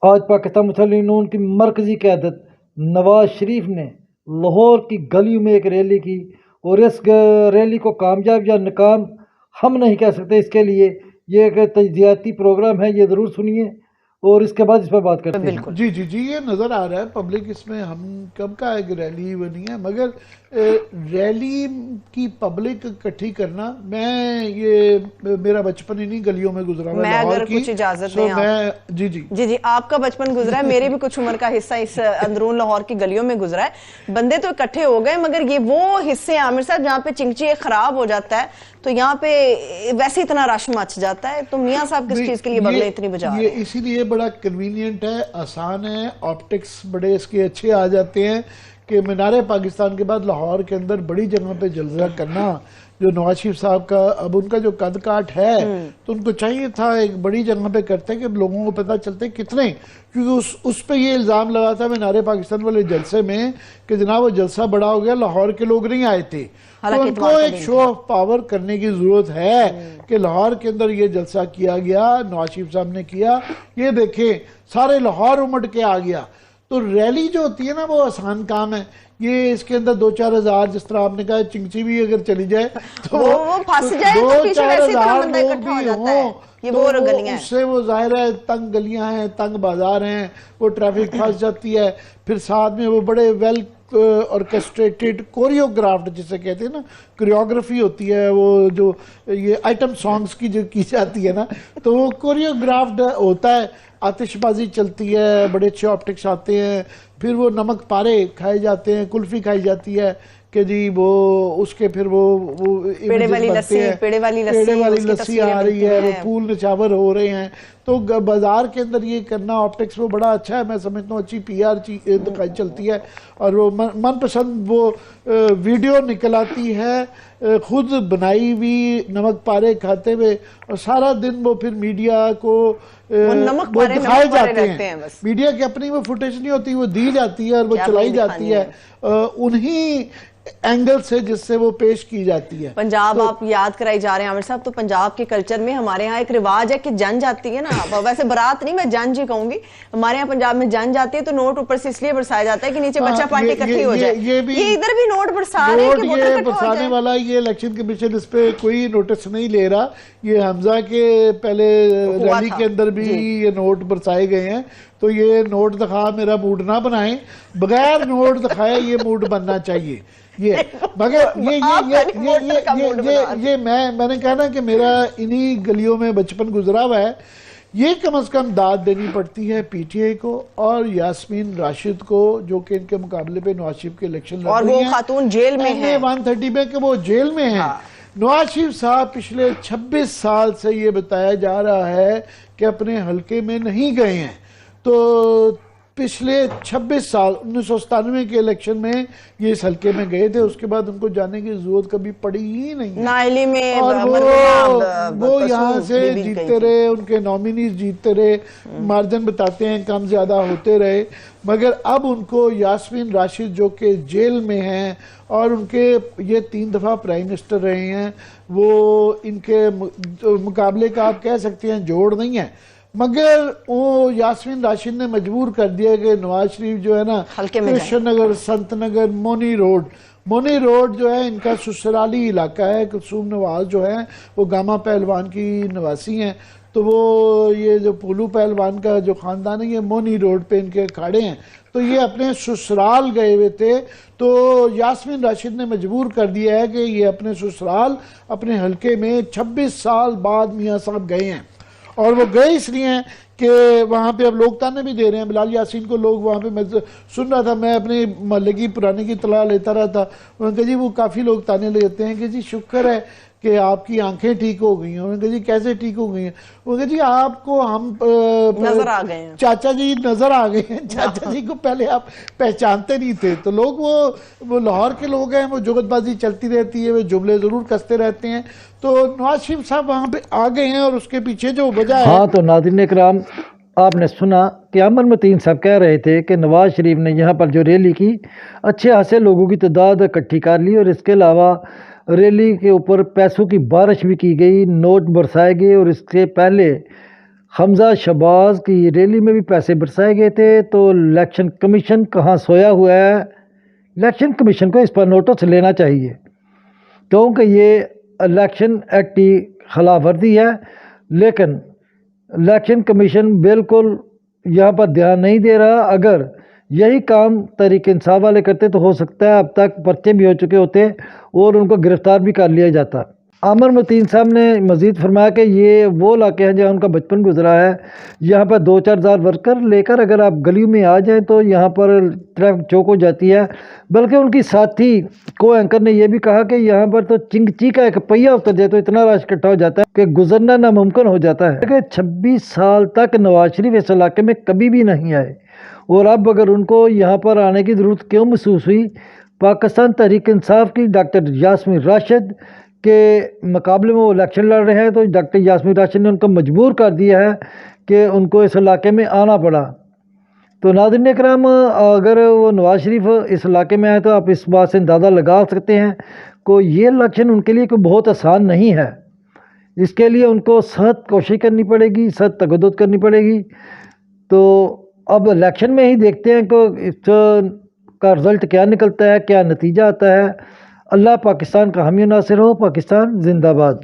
आज पाकिस्तान मुस्लिम नून की मरकज़ी क़यादत नवाज शरीफ ने लाहौर की गलियों में एक रैली की और इस रैली को कामयाब या नाकाम हम नहीं कह सकते। इसके लिए ये एक तजियाती प्रोग्राम है, ये ज़रूर सुनिए और इसके बाद इस पर बात करते हैं। बिल्कुल। जी जी जी, ये नज़र आ रहा है पब्लिक इसमें, हम कब का एक रैली बनी है, मगर रैली की पब्लिक इकट्ठी करना, मैं ये मेरा बचपन इन्हीं गलियों में गुजरा हुआ है मैं लाहौर अगर की। कुछ इजाजत सो दें आप, मैं जी जी जी जी, आपका बचपन गुजरा है, मेरे भी कुछ उम्र का हिस्सा इस अंदरून लाहौर की गलियों में गुजरा है। बंदे तो इकट्ठे हो गए, मगर ये वो हिस्से आमिर साहब जहाँ पे चिंची खराब हो जाता है, तो यहाँ पे वैसे इतना रश मच जाता है। तो मियाँ साहब किस चीज के लिए बगले इतनी बजा रहे हैं? इसीलिए बड़ा कन्वीनियंट है, आसान है, ऑप्टिक्स बड़े इसके अच्छे आ जाते हैं कि मीनार पाकिस्तान के बाद लाहौर के अंदर बड़ी जगह पे जलसा करना, जो नवाज शरीफ साहब का अब उनका जो कद काट है, तो उनको चाहिए था एक बड़ी जगह पे करते कि लोगों को पता चलते कितने, क्योंकि उस पे ये इल्ज़ाम लगा था मीनार पाकिस्तान वाले जलसे में कि जनाब वो जलसा बड़ा हो गया, लाहौर के लोग नहीं आए थे। तो उनको एक शो ऑफ पावर करने की जरूरत है कि लाहौर के अंदर ये जलसा किया गया, नवाज शरीफ साहब ने किया, ये देखें सारे लाहौर उमड़ के आ गया। तो रैली जो होती है ना, वो आसान काम है। ये इसके अंदर 2-4 हजार, जिस तरह आपने कहा चिंची भी अगर चली जाए तो वो फंस जाए तो पीछे 2-4 वैसे इतना हजार बंदा लोग इकट्ठा हो भी जाता है। ये तो वो गलियां हैं, उससे वो जाहिर है तंग गलियां हैं, तंग बाजार हैं, वो ट्रैफिक फंस जाती है। फिर साथ में वो बड़े वेल ऑर्केस्ट्रेटेड कोरियोग्राफ्ड, जिसे कहते हैं ना, कोरियोग्राफी होती है, वो जो ये आइटम सॉन्ग्स की जो की जाती है ना, तो वो कोरियोग्राफ्ड होता है। आतिशबाजी चलती है, बड़े अच्छे ऑप्टिक्स आते हैं, फिर वो नमक पारे खाए जाते हैं, कुल्फी खाई जाती है कि जी वो उसके फिर वो पेड़े वाली वाली लस्सी आ रही है, वो फूल नचावर हो रहे हैं। तो बाजार के अंदर ये करना ऑप्टिक्स वो बड़ा अच्छा है, मैं समझता हूँ अच्छी PR दिखाई चलती है। और वो मनपसंद वो वीडियो निकल आती है, खुद बनाई हुई नमक पारे खाते हुए, और सारा दिन वो फिर मीडिया को वो दिखाए जाते हैं। मीडिया की अपनी वो फुटेज नहीं होती, वो दी जाती है और वो चलाई जाती है उन्हीं एंगल से जिससे वो पेश की जाती है। पंजाब तो, आप याद कराई जा रहे हैं आमिर साहब, तो पंजाब के कल्चर में हमारे यहाँ एक रिवाज है कि जंज आती है ना, वैसे बारात नहीं, मैं जंज ही कहूंगी, हमारे यहाँ पंजाब में जंज आती है तो नोट ऊपर से इसलिए बरसाया जाता है कि नीचे बच्चा पार्टी इकट्ठी हो जाए। ये इधर भी नोट बरसा रहे हैं कि ये बरसाने वाला, ये इलेक्शन कमीशन इस पे कोई नोटिस नहीं ले रहा। ये हमजा के पहले रैली के अंदर भी ये नोट बरसाए गए हैं, तो ये नोट दिखा मेरा मूड ना बनाए, बगैर नोट दिखाए ये मूड बनना चाहिए। ये मगर ये मैंने कहा ना कि मेरा इन्हीं गलियों में बचपन गुजरा हुआ है। ये कम से कम दाद देनी पड़ती है PTI को और यास्मीन राशिद को, जो कि इनके मुकाबले पे नवाज शरीफ के इलेक्शन लड़ रही हैं, और वो खातून जेल में है 130 में, कि वो जेल में है। नवाज शरीफ साहब पिछले 26 साल से ये बताया जा रहा है कि अपने हल्के में नहीं गए हैं। तो पिछले 26 साल 1997 के इलेक्शन में ये इस हल्के में गए थे, उसके बाद उनको जाने की जरूरत कभी पड़ी ही नहीं नाइली में, और वो यहाँ से जीतते रहे, उनके नॉमिनीज जीतते रहे, मार्जिन बताते हैं कम ज्यादा होते रहे। मगर अब उनको यास्मीन राशिद जो कि जेल में हैं और उनके ये 3 दफा प्राइम मिनिस्टर रहे हैं, वो इनके मुकाबले का आप कह सकते हैं जोड़ नहीं है। मगर वो यास्मीन राशिद ने मजबूर कर दिया कि नवाज शरीफ जो है ना, कृष्ण नगर, संत नगर, मोनी रोड जो है इनका ससुराली इलाका है। कुलसूम नवाज जो है वो गामा पहलवान की निवासी हैं, तो वो ये जो पोलू पहलवान का जो खानदान है, ये मोनी रोड पे इनके अखाड़े हैं। तो ये अपने ससुराल गए हुए थे, तो यास्मीन राशिद ने मजबूर कर दिया है कि ये अपने ससुराल, अपने हल्के में 26 साल बाद मियाँ साहब गए हैं। और वो गए इसलिए हैं कि वहाँ पे अब लोग ताने भी दे रहे हैं बिलाल यासीन को। लोग वहाँ पे, मैं सुन रहा था, मैं अपने मोहल्ले की पुराने की इत्तला लेता रहा था, उन्होंने कहा जी वो काफ़ी लोग ताने लेते हैं कि जी शुक्र है कि आपकी आंखें ठीक हो गई हैं। उन्होंने कहा जी कैसे ठीक हो गई हैं? उन्होंने कहा जी आपको हम नजर आ गए हैं, चाचा जी नजर आ गए हैं। चाचा जी को पहले आप पहचानते नहीं थे। तो लोग वो लाहौर के लोग हैं, वो जुगतबाजी चलती रहती है, वो जुमले जरूर कसते रहते हैं। तो नवाज शरीफ साहब वहाँ पे आ गए हैं और उसके पीछे जो वजह है। हाँ, तो नाज़रीन इकराम, आपने सुना कि अमर मतीन साहब कह रहे थे कि नवाज शरीफ ने यहाँ पर जो रैली की, अच्छे खासे लोगों की तादाद इकट्ठी कर ली और इसके अलावा रैली के ऊपर पैसों की बारिश भी की गई, नोट बरसाए गए। और इससे पहले हमजा शहबाज की रैली में भी पैसे बरसाए गए थे, तो इलेक्शन कमीशन कहाँ सोया हुआ है। इलेक्शन कमीशन को इस पर नोटिस लेना चाहिए, क्योंकि ये इलेक्शन एक्ट की खिलाफ वर्जी है। लेकिन इलेक्शन कमीशन बिल्कुल यहाँ पर ध्यान नहीं दे रहा। अगर यही काम तहरीक इंसाफ वाले करते तो हो सकता है अब तक पर्चे भी हो चुके होते और उनको गिरफ्तार भी कर लिया जाता। आमिर मोतीन साहब ने मज़ीद फरमाया कि ये वो इलाके हैं जहाँ उनका बचपन गुजरा है। यहाँ पर 2-4 हज़ार वर्कर लेकर अगर आप गलियों में आ जाएं तो यहाँ पर ट्रैफिक चौक हो जाती है। बल्कि उनकी साथी को एंकर ने यह भी कहा कि यहाँ पर तो चिंगची का एक पहिया उतर जाए तो इतना रश इकट्ठा हो जाता है कि गुजरना नामुमकिन हो जाता है। कि 26 साल तक नवाज शरीफ इस इलाके में कभी भी नहीं आए, और अब अगर उनको यहाँ पर आने की ज़रूरत क्यों महसूस हुई। पाकिस्तान तहरीक इंसाफ की डॉक्टर यास्मीन राशिद के मुकाबले में वो इलेक्शन लड़ रहे हैं, तो डॉक्टर यास्मीन राशिद ने उनको मजबूर कर दिया है कि उनको इस इलाके में आना पड़ा। तो नाज़रीन इकराम, अगर वो नवाज शरीफ इस इलाके में आए तो आप इस बात से अंदाज़ा लगा सकते हैं कि ये इलेक्शन उनके लिए कोई बहुत आसान नहीं है। इसके लिए उनको सख्त कोशिश करनी पड़ेगी, सख्त तगद्दुद करनी पड़ेगी। तो अब इलेक्शन में ही देखते हैं कि इसका रिज़ल्ट क्या निकलता है, क्या नतीजा आता है। अल्लाह पाकिस्तान का हामी नासिर हो। पाकिस्तान जिंदाबाद।